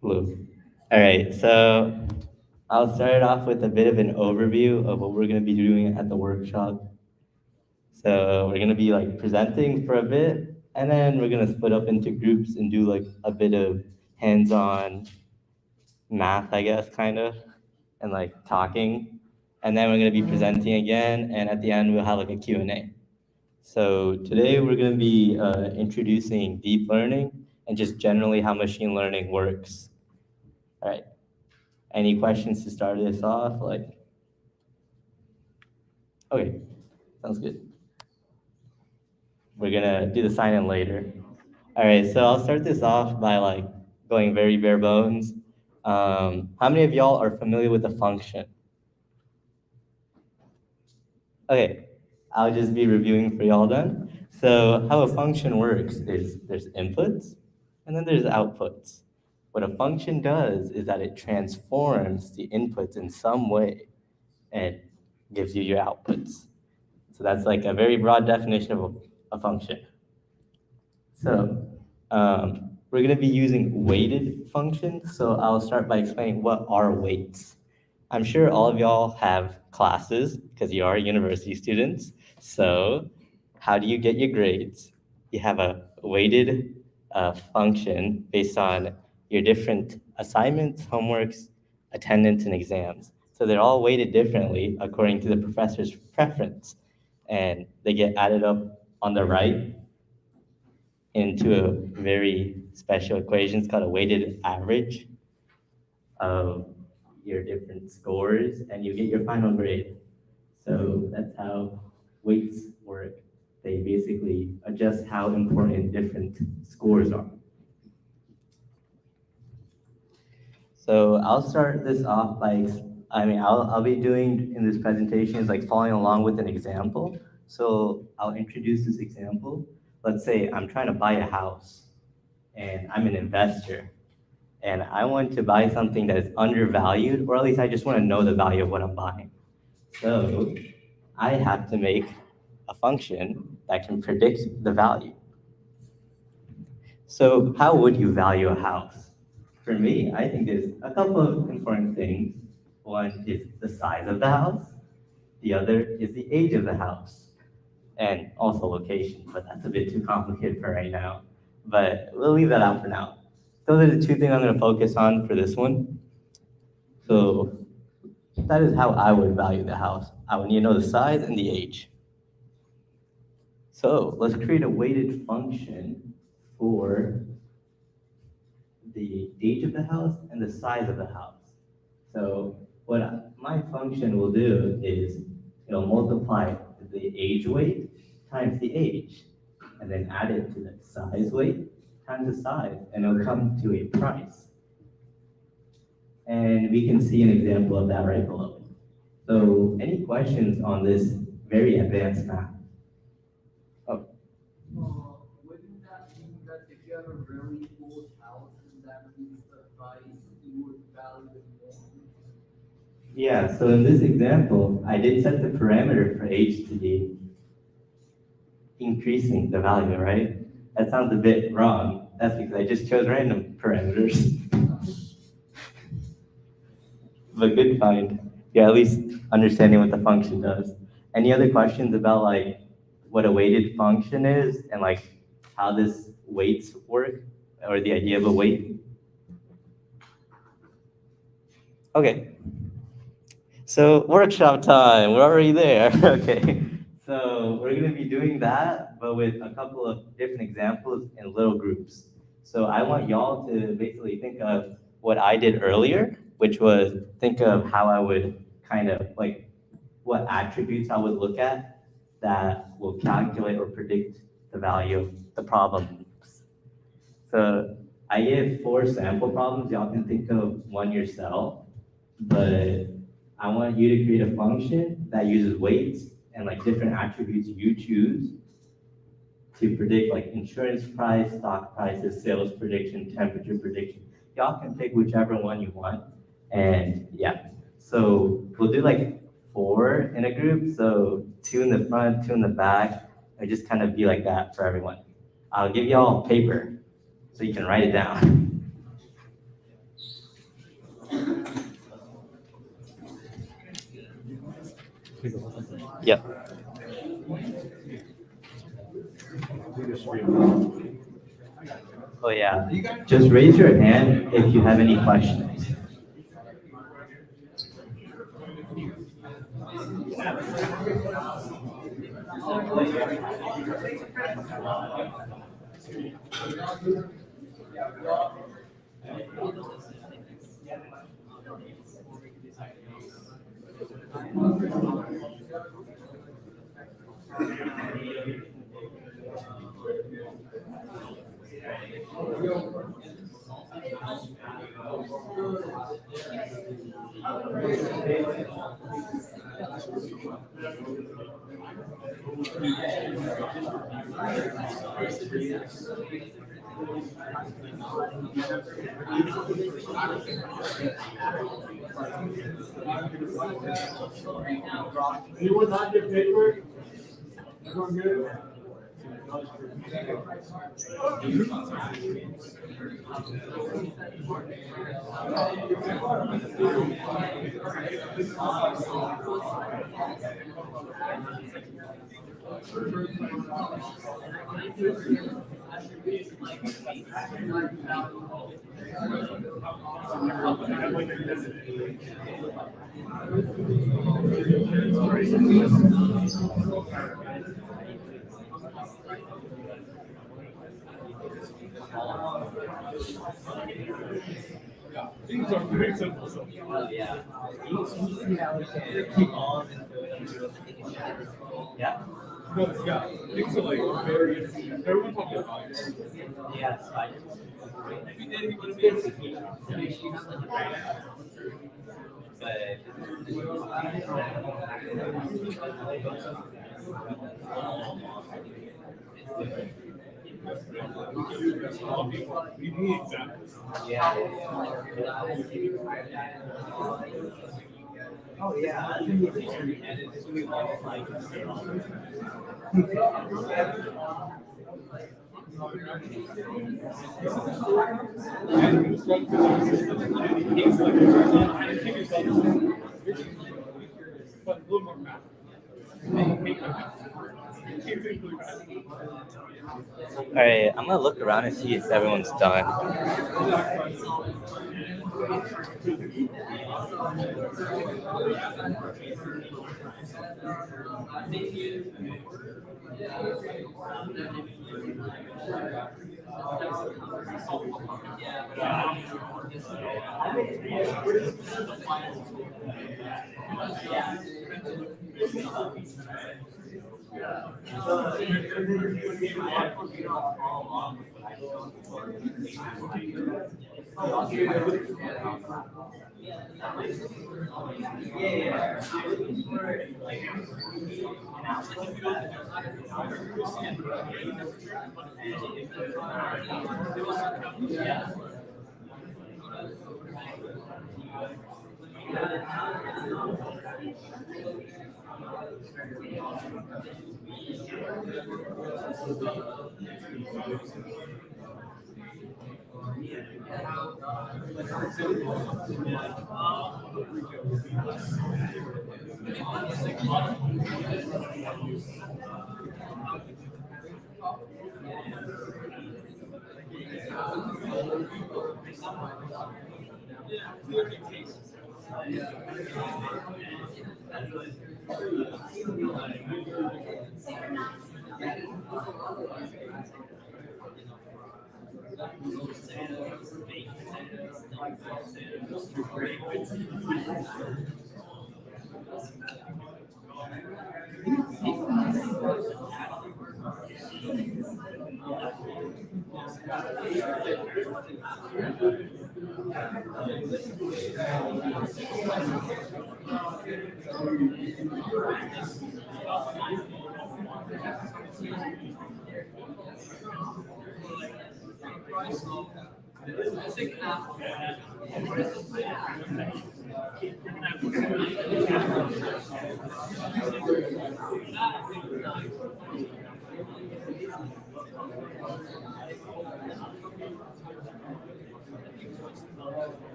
Blue. All right, so I'll start off with a bit of an overview of what we're going to be doing at the workshop. So we're going to be like presenting for a bit, and then we're going to split up into groups and do like a bit of hands-on math, I guess, kind of, and like talking. And then we're going to be presenting again, and at the end we'll have like a Q&A. So today we're going to be introducing deep learning and just generally how machine learning works. All right. Any questions to start this off? Okay, sounds good. We're gonna do the sign in later. All right, so I'll start this off by like going very bare bones. How many of y'all are familiar with the function? Okay, I'll just be reviewing for y'all then. So how a function works is there's inputs and then there's outputs. What a function does is that it transforms the inputs in some way and gives you your outputs. So that's like a very broad definition of a function. So we're going to be using weighted functions. So I'll start by explaining what are weights. I'm sure all of y'all have classes because you are university students. So how do you get your grades? You have a weighted function based on your different assignments, homeworks, attendance, and exams. So they're all weighted differently according to the professor's preference. And they get added up on the right into a very special equation. It's called a weighted average of your different scores, and you get your final grade. So that's how weights work. They basically adjust how important different scores are. So I'll start this off by, I'll be doing in this presentation is like following along with an example. So I'll introduce this example. Let's say I'm trying to buy a house and I'm an investor and I want to buy something that is undervalued, or at least I just want to know the value of what I'm buying. So I have to make a function that can predict the value. So how would you value a house? For me, I think there's a couple of important things. One is the size of the house. The other is the age of the house, and also location, but that's a bit too complicated for right now. But we'll leave that out for now. Those are the two things I'm going to focus on for this one. So that is how I would value the house. I would need to know the size and the age. So let's create a weighted function for the age of the house and the size of the house. So what my function will do is it'll multiply the age weight times the age, and then add it to the size weight times the size, and it'll come to a price. And we can see an example of that right below. So any questions on this very advanced math? Oh. Wouldn't that mean that if you have a really old house and that means the price, you would value it more? Yeah, so in this example, I did set the parameter for age to be increasing the value, right? That sounds a bit wrong. That's because I just chose random parameters. But good find. Yeah, at least understanding what the function does. Any other questions about like what a weighted function is and like how this weights work or the idea of a weight? Okay. So workshop time, we're already there. Okay. So we're gonna be doing that, but with a couple of different examples in little groups. So I want y'all to basically think of what I did earlier, which was think of how I would kind of like what attributes I would look at that will calculate or predict the value of the problems. So I gave 4 sample problems. Y'all can think of one yourself, but I want you to create a function that uses weights and like different attributes you choose to predict like insurance price, stock prices, sales prediction, temperature prediction. Y'all can pick whichever one you want. And yeah, so we'll do like 4 in a group. So 2 in the front, 2 in the back. It'll just kind of be like that for everyone. I'll give y'all paper so you can write it down. Yep. Oh yeah. Just raise your hand if you have any questions. Anyone not get paper? Everyone good? Things are very simple. So. Yeah. No, yeah, things are like very. Everyone talking about it. Yeah, spiders. But We need examples. yeah. Oh yeah. But a little more math. All right, I'm gonna look around and see if everyone's done.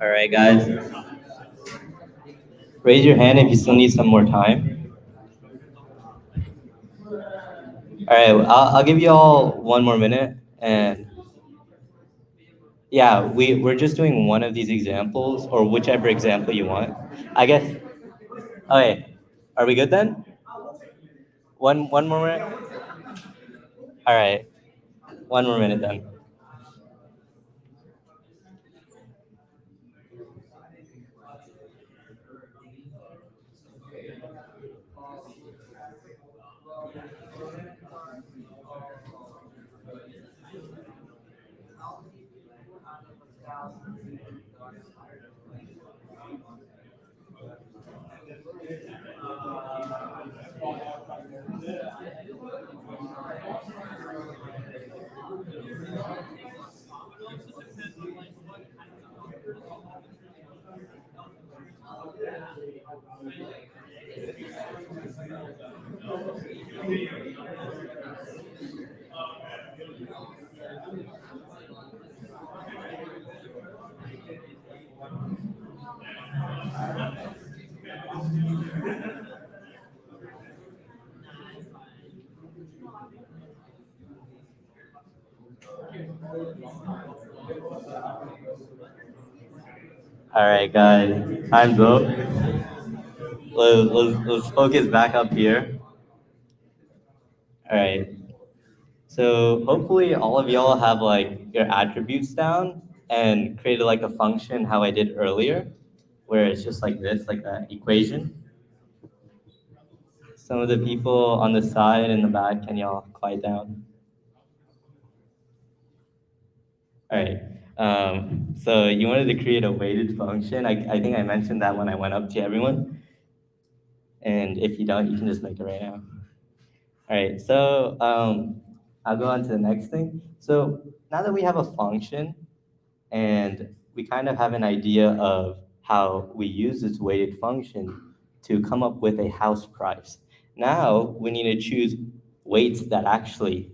All right, guys. Raise your hand if you still need some more time. All right, I'll give you all one more minute. And yeah, we're just doing one of these examples or whichever example you want. I guess. Okay, are we good then? One more minute? All right, one more minute then. All right, guys, time's up. Let's focus back up here. All right. So hopefully all of y'all have like your attributes down and created like a function how I did earlier, where it's just like this, like an equation. Some of the people on the side and the back, can y'all quiet down? All right. So you wanted to create a weighted function. I think I mentioned that when I went up to everyone. And if you don't, you can just make it right now. All right, so I'll go on to the next thing. So now that we have a function and we kind of have an idea of how we use this weighted function to come up with a house price, now we need to choose weights that actually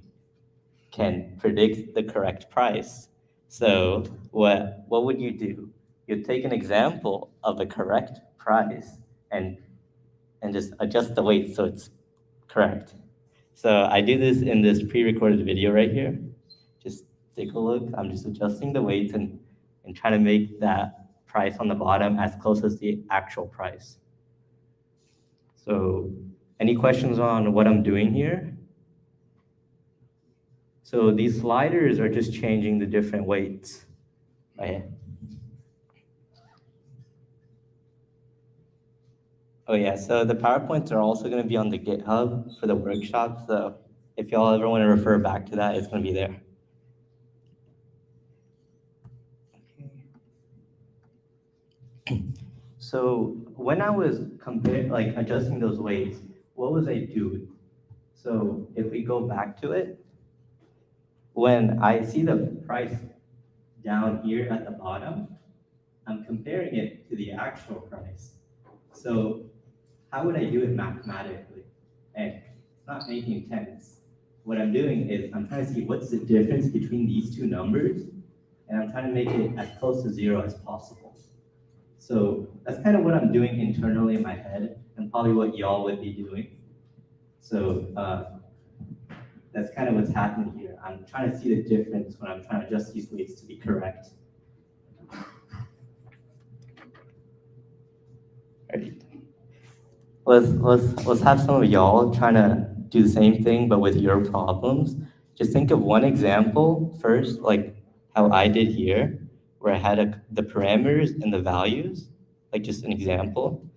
can predict the correct price. So what would you do? You'd take an example of the correct price and just adjust the weight so it's correct. So I do this in this pre-recorded video right here. Just take a look. I'm just adjusting the weights and trying to make that price on the bottom as close as the actual price. So any questions on what I'm doing here? So these sliders are just changing the different weights. Right? Oh yeah, so the PowerPoints are also going to be on the GitHub for the workshop. So if y'all ever want to refer back to that, it's going to be there. So when I was like adjusting those weights, what was I doing? So if we go back to it, when I see the price down here at the bottom, I'm comparing it to the actual price. So how would I do it mathematically? And it's not making sense. What I'm doing is I'm trying to see what's the difference between these two numbers, and I'm trying to make it as close to zero as possible. So that's kind of what I'm doing internally in my head, and probably what y'all would be doing. So that's kind of what's happening here. I'm trying to see the difference when I'm trying to adjust these weights to be correct. Alright. Let's have some of y'all trying to do the same thing, but with your problems. Just think of one example first, like how I did here, where I had the parameters and the values, like just an example,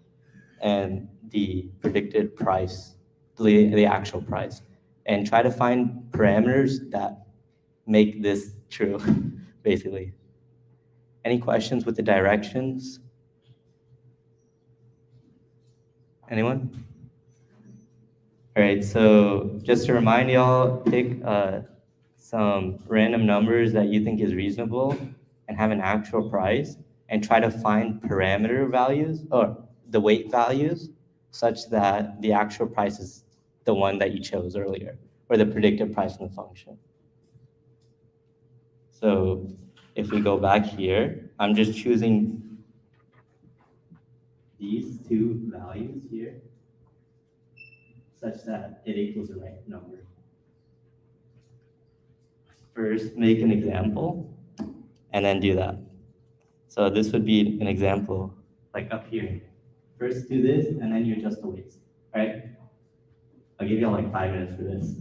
and the predicted price, the actual price, and try to find parameters that make this true, basically. Any questions with the directions? Anyone? All right, so just to remind y'all, pick some random numbers that you think is reasonable and have an actual price, and try to find parameter values or the weight values such that the actual price is the one that you chose earlier, or the predicted price in the function. So if we go back here, I'm just choosing these two values here such that it equals the right number. First, make an example, and then do that. So this would be an example, like up here. First do this, and then you adjust the weights, all right? I'll give you all like 5 minutes for this.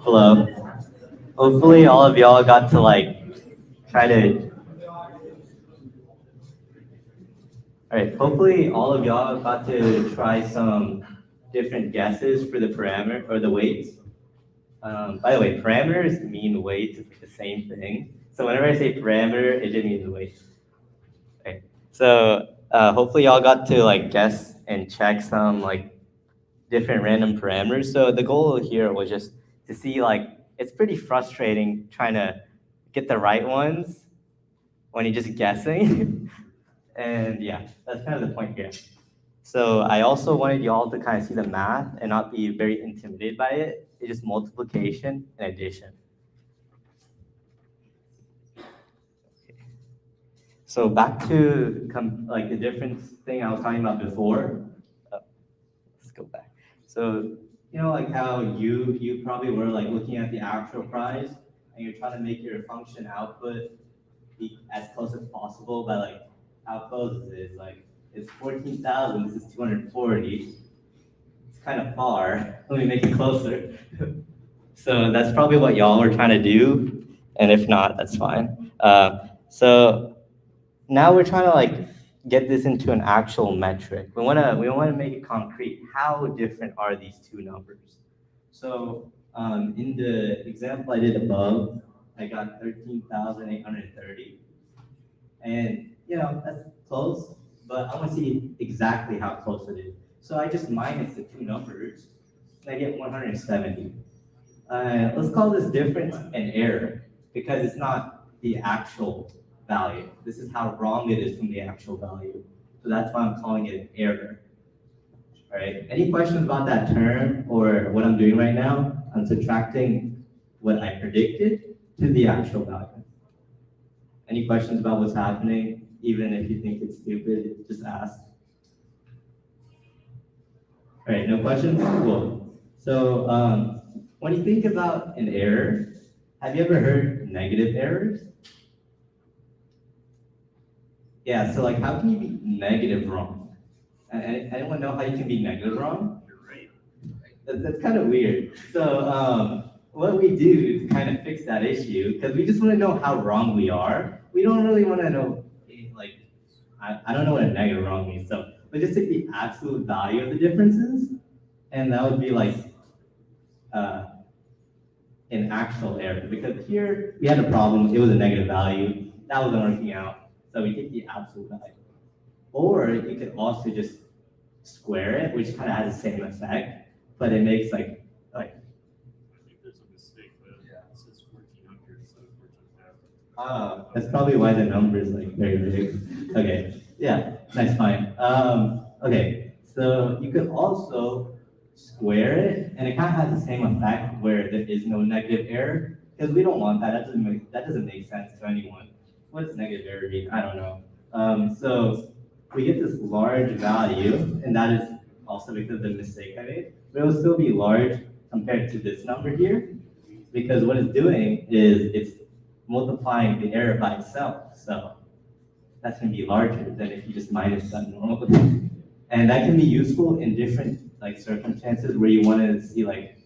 Hello. Hopefully all of y'all got to like try to. All right. Hopefully all of y'all got to try some different guesses for the parameter or the weights. By the way, parameters mean weights. It's the same thing. So whenever I say parameter, it just means weight. Okay. So hopefully y'all got to like guess and check some like different random parameters. So the goal here was just to see like it's pretty frustrating trying to get the right ones when you're just guessing. And yeah, that's kind of the point here. So I also wanted y'all to kind of see the math and not be very intimidated by it. It's just multiplication and addition. So back to like the difference thing I was talking about before. Let's go back. So like how you probably were like looking at the actual price and you're trying to make your function output be as close as possible by like how close is it? Like it's 14,000. This is 240. It's kind of far. Let me make it closer. So that's probably what y'all were trying to do, and if not, that's fine. So now we're trying to like get this into an actual metric. We wanna make it concrete. How different are these two numbers? So in the example I did above, I got 13,830, and that's close, but I want to see exactly how close it is. So I just minus the two numbers, and I get 170. Let's call this difference an error because it's not the actual value. This is how wrong it is from the actual value. So that's why I'm calling it an error. All right. Any questions about that term or what I'm doing right now? I'm subtracting what I predicted to the actual value. Any questions about what's happening? Even if you think it's stupid, just ask. All right, no questions? Cool. So when you think about an error, have you ever heard negative errors? Yeah, so like how can you be negative wrong? Anyone know how you can be negative wrong? That's kind of weird. So what we do to kind of fix that issue, because we just want to know how wrong we are. We don't really want to know, like, I don't know what a negative wrong means. So we just take the absolute value of the differences, and that would be like uh, an actual error. Because here we had a problem, it was a negative value, that wasn't working out. So we take the absolute value. Or you could also just square it, which kind of has the same effect, but it makes like I think there's a mistake there. It says 1400 instead of 14,000. that's probably why the number is like very big. Okay, yeah, nice, fine. Okay, so you could also square it, and it kind of has the same effect where there is no negative error, because we don't want that. That doesn't make sense to anyone. What does negative error mean? I don't know. So we get this large value, and that is also because of the mistake I made. But it will still be large compared to this number here, because what it's doing is it's multiplying the error by itself. So that's going to be larger than if you just minus that normal. And that can be useful in different like circumstances where you want to see like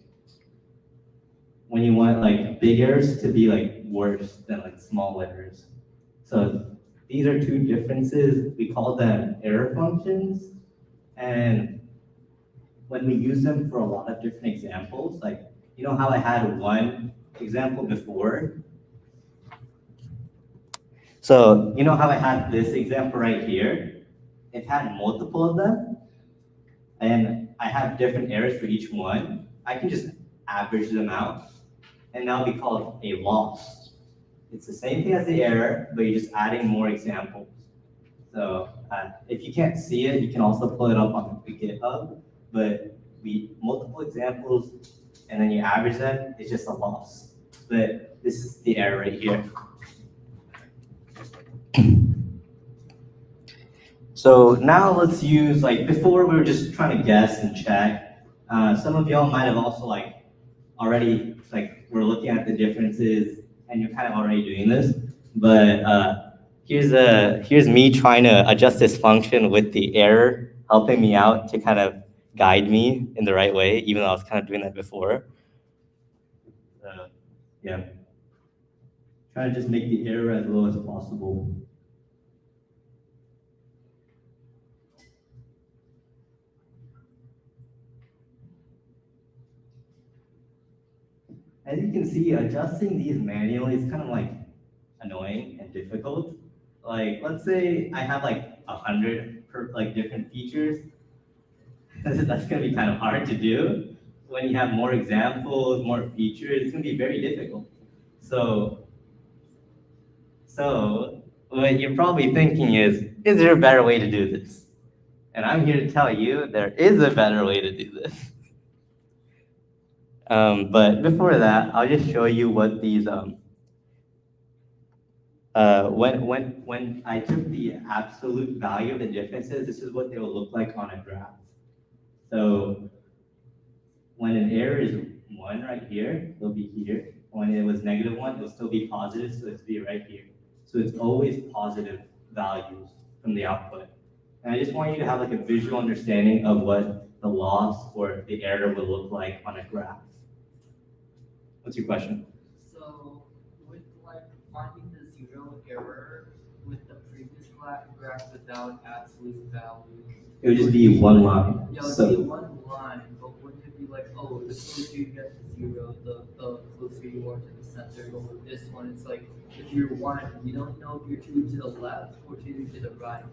when you want like big errors to be like worse than like small errors. So these are two differences. We call them error functions. And when we use them for a lot of different examples, like you know how I had one example before. So you know how I had this example right here? It had multiple of them, and I have different errors for each one. I can just average them out, and that'll be called a loss. It's the same thing as the error, but you're just adding more examples. So if you can't see it, you can also pull it up on the GitHub, but we multiple examples, and then you average them, it's just a loss. But this is the error right here. So now let's use, like before we were just trying to guess and check. Some of y'all might have also like already, like we're looking at the differences and you're kind of already doing this. But here's me trying to adjust this function with the error helping me out to kind of guide me in the right way, even though I was kind of doing that before. Yeah. Trying to just make the error as low as possible. As you can see, adjusting these manually is kind of like annoying and difficult. Like, let's say I have like 100 like different features. That's gonna be kind of hard to do. When you have more examples, more features, it's gonna be very difficult. So what you're probably thinking is there a better way to do this? And I'm here to tell you there is a better way to do this. But before that, I'll just show you what these, when I took the absolute value of the differences, this is what they will look like on a graph. So when an error is 1 right here, it'll be here. When it was -1, it'll still be positive, so it'll be right here. So it's always positive values from the output. And I just want you to have like a visual understanding of what the loss or the error will look like on a graph. What's your question? So with like finding the zero error with the previous graph without absolute value. It would just be one line. Yeah, it would be one line, but wouldn't it be like, oh, the closer you get to zero, the closer you are to the center. But with this one, it's like if you're 1, you don't know if you're 2 to the left or 2 to the right.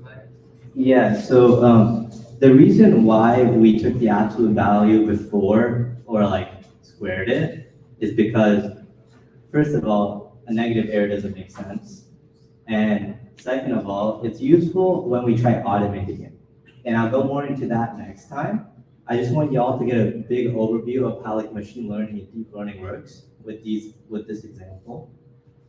Right? Yeah, so the reason why we took the absolute value before or like squared it is because, first of all, a negative error doesn't make sense. And second of all, it's useful when we try automating it. And I'll go more into that next time. I just want y'all to get a big overview of how like machine learning and deep learning works with this example.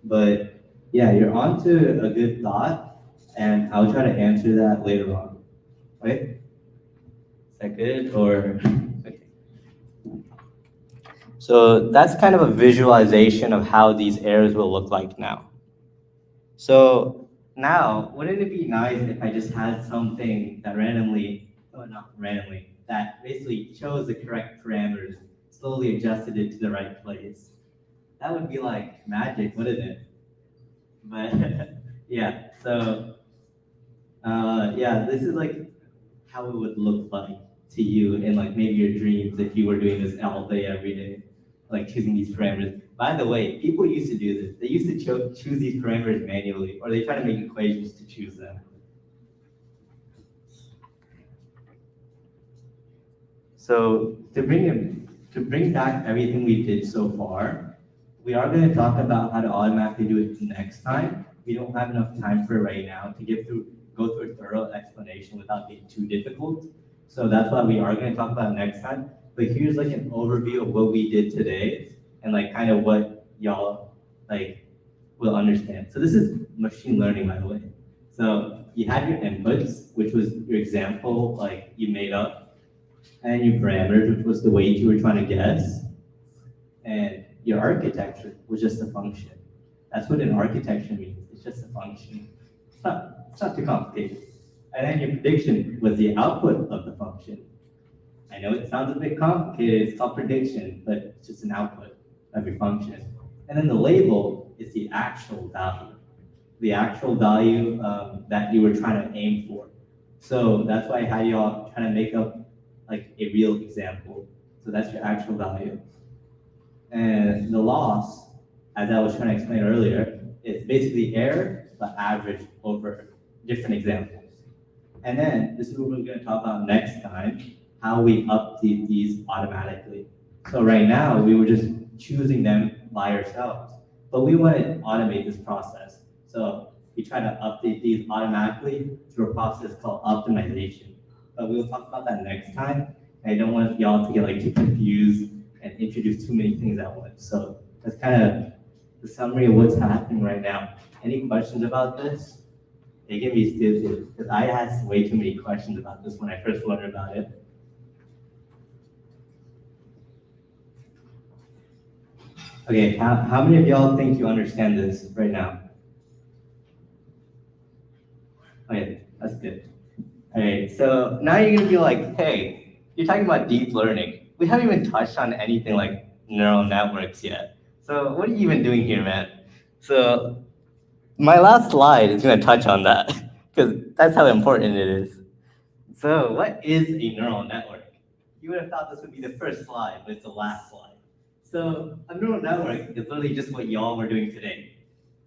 But yeah, you're on to a good thought, and I'll try to answer that later on. Right? Is that good or okay? So that's kind of a visualization of how these errors will look like now. So now, wouldn't it be nice if I just had something that not randomly, that basically chose the correct parameters, slowly adjusted it to the right place? That would be like magic, wouldn't it? But yeah, so yeah, this is like how it would look like to you in like maybe your dreams if you were doing this all day, every day, like choosing these parameters. By the way, people used to do this. They used to choose these parameters manually, or they try to make equations to choose them. So to bring back everything we did so far, we are going to talk about how to automatically do it next time. We don't have enough time for it right now to go through a thorough explanation without being too difficult. So that's why we are going to talk about it next time. But here's like an overview of what we did today and like kind of what y'all like will understand. So this is machine learning, by the way. So you had your inputs, which was your example, like you made up, and your parameters, which was the weight you were trying to guess, and your architecture was just a function. That's what an architecture means. It's just a function. It's not too complicated. And then your prediction was the output of the function. I know it sounds a bit complicated. It's called prediction, but it's just an output of your function. And then the label is the actual value. The actual value that you were trying to aim for. So that's why I had y'all trying to make up like a real example. So that's your actual value. And the loss, as I was trying to explain earlier, is basically error, but average over different examples. And then this is what we're going to talk about next time, how we update these automatically. So right now, we were just choosing them by ourselves, but we want to automate this process. So we try to update these automatically through a process called optimization. But we'll talk about that next time. I don't want y'all to get like too confused and introduce too many things at once. So that's kind of the summary of what's happening right now. Any questions about this? They can be stupid because I asked way too many questions about this when I first learned about it. Okay, how many of y'all think you understand this right now? Okay, that's good. Okay, so now you're gonna be like, hey, you're talking about deep learning. We haven't even touched on anything like neural networks yet. So what are you even doing here, man? So my last slide is gonna touch on that because that's how important it is. So what is a neural network? You would have thought this would be the first slide, but it's the last slide. So a neural network is literally just what y'all were doing today.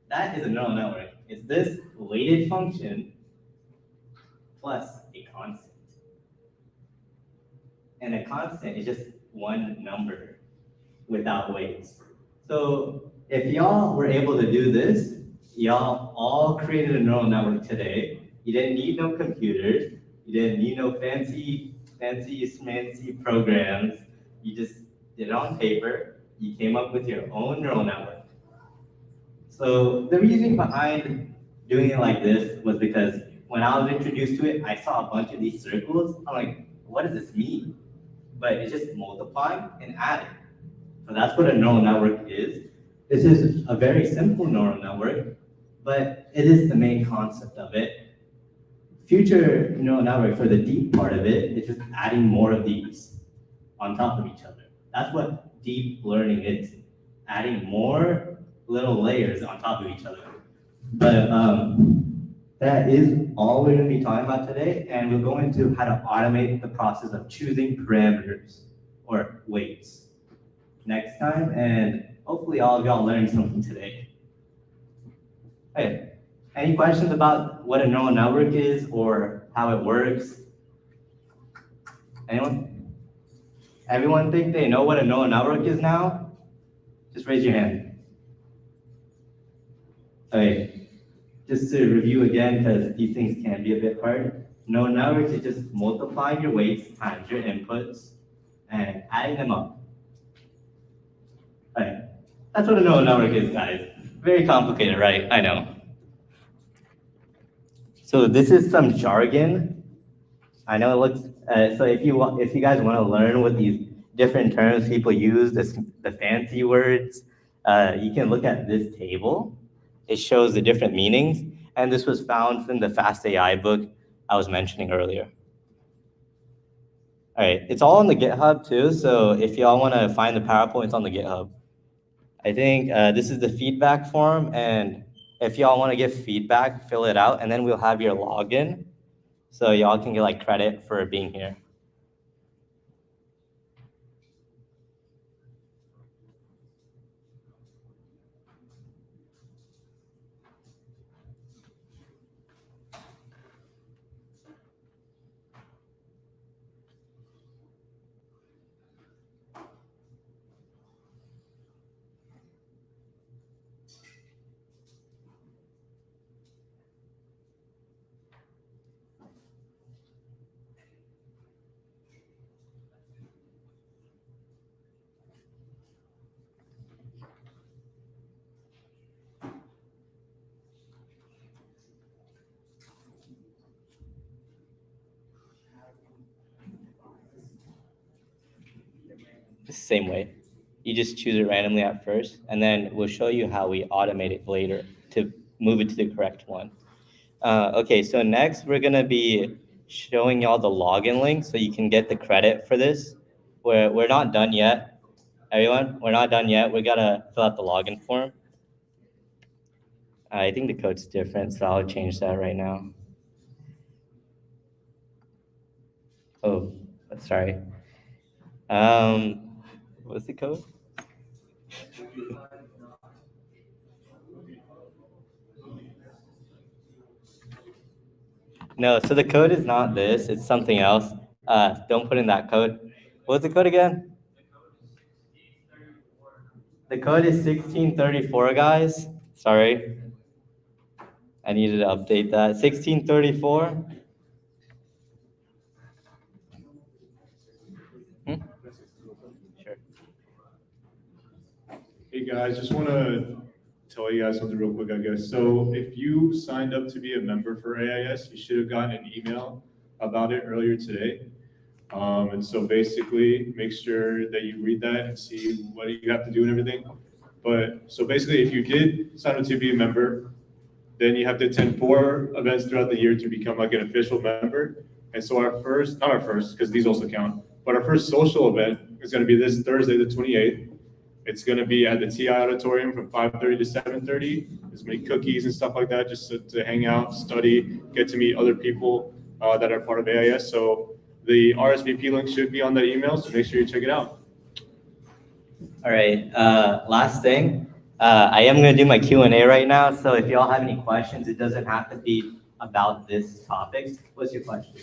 That is a neural network. It's this weighted function plus a constant. And a constant is just one number without weights. So if y'all were able to do this, y'all all created a neural network today. You didn't need no computers. You didn't need no fancy schmancy programs. You just did it on paper. You came up with your own neural network. So the reasoning behind doing it like this was because when I was introduced to it, I saw a bunch of these circles. I'm like, what does this mean? But it's just multiplying and adding. So that's what a neural network is. This is a very simple neural network, but it is the main concept of it. Future neural networks, or the deep part of it, is just adding more of these on top of each other. That's what deep learning is, adding more little layers on top of each other. But that is all we're going to be talking about today, and we'll go into how to automate the process of choosing parameters or weights next time, and hopefully all of y'all learned something today. Okay, any questions about what a neural network is or how it works? Anyone? Everyone think they know what a neural network is now? Just raise your hand. Okay, just to review again, because these things can be a bit hard. Neural networks is just multiplying your weights times your inputs and adding them up. All right, that's what a neural network is, guys. Very complicated, right? I know. So this is some jargon. I know it looks, so if you guys want to learn what these different terms people use, the fancy words. You can look at this table. It shows the different meanings, and this was found from the Fast AI book I was mentioning earlier. All right, it's all on the GitHub too, so if y'all want to find the PowerPoint, on the GitHub. I think this is the feedback form, and if y'all want to give feedback, fill it out, and then we'll have your login, so y'all can get like credit for being here. The same way. You just choose it randomly at first, and then we'll show you how we automate it later to move it to the correct one. Okay, so next we're gonna be showing y'all the login link so you can get the credit for this. We're not done yet, everyone. We're not done yet. We gotta fill out the login form. I think the code's different, so I'll change that right now. Oh, sorry. What's the code? No, so the code is not this, it's something else. Don't put in that code. What's the code again? The code is 1634, guys. Sorry. I needed to update that. 1634. Sure. Hey guys, just want to tell you guys something real quick, I guess. So if you signed up to be a member for AIS, you should have gotten an email about it earlier today. And so basically, make sure that you read that and see what you have to do and everything. But so basically, if you did sign up to be a member, then you have to attend 4 events throughout the year to become like an official member. And so our first, not our first, because these also count, but our first social event is going to be this Thursday, the 28th. It's going to be at the TI Auditorium from 5:30 to 7:30. There's many cookies and stuff like that, just to hang out, study, get to meet other people that are part of AIS. So the RSVP link should be on that email, so make sure you check it out. All right, last thing. I am going to do my Q&A right now, so if y'all have any questions, it doesn't have to be about this topic. What's your question?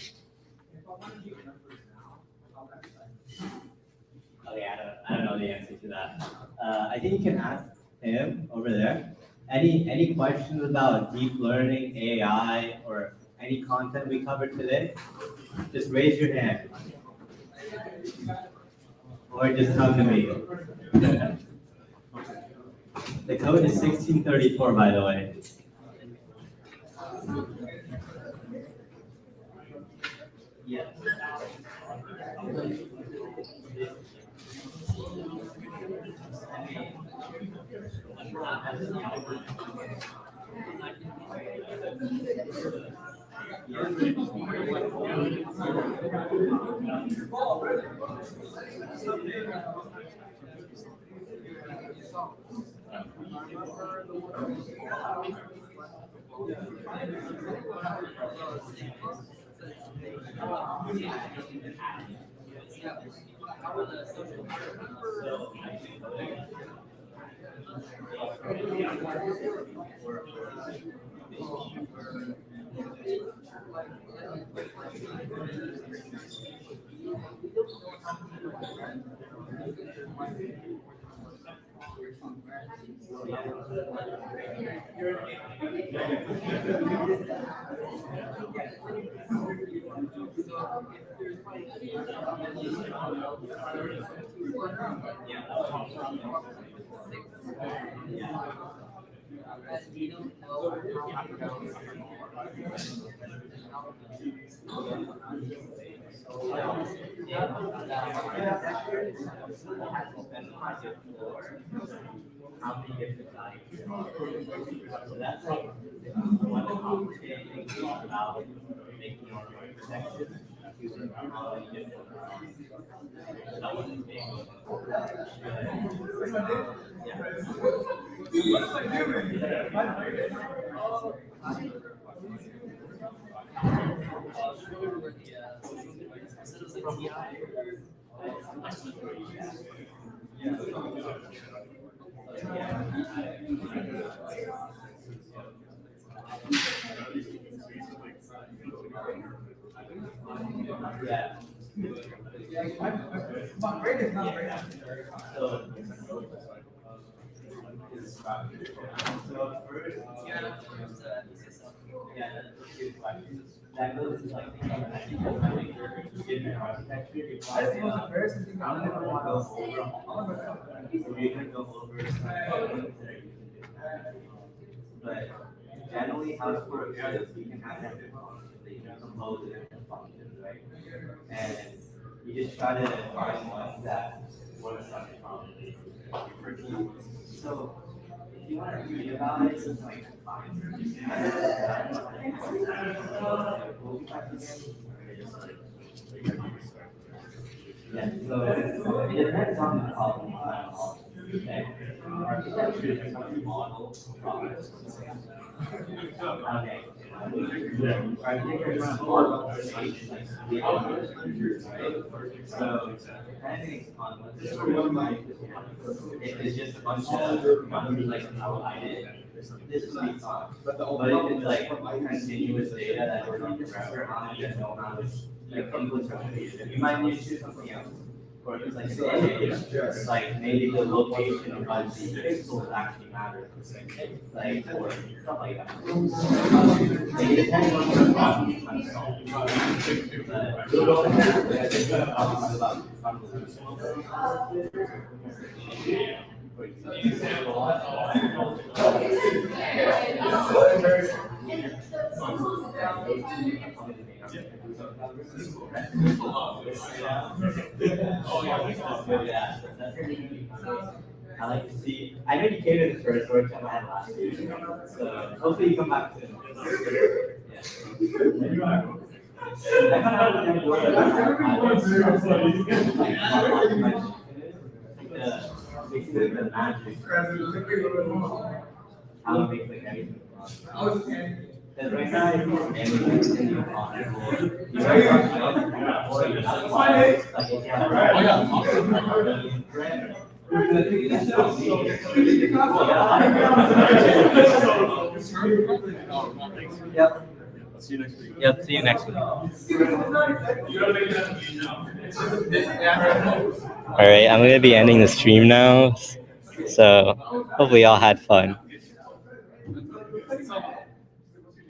Okay, I don't know the answer to that. I think you can ask him over there. Any questions about deep learning, AI, or any content we covered today? Just raise your hand. Or just come to me. The code is 1634, by the way. Yes. How many different values there are. So that's like one complicated thing about making your protection using how many different elements being yeah. That goes to like the architecture. That's the most embarrassing thing I've ever watched. We're gonna go over some but generally how it works is you can have different functions that you can compose different functions, right? And you just try to find ones that work from so if you want to read about it, it's like yeah, so it depends on the problem. Okay. Architecture is a model products. Okay. Architecture is a model right? So depending on what the story if it's just a bunch of numbers like outlined, this would be fine. But if it's like continuous data that goes on forever, there's no amount of like inputs, you might need to choose something else. Or if it's like an image, it's like maybe the location of the pixels actually matter. Like or stuff like that. It depends on the problem I'm solving. I like to see. I know you came to the first workshop I had last week, so hopefully you come back soon. The magic. How it makes like everything. Because right now, if you're anything Yep. See you next week. Yep. See you next week. All right, I'm gonna be ending the stream now. So hopefully y'all had fun.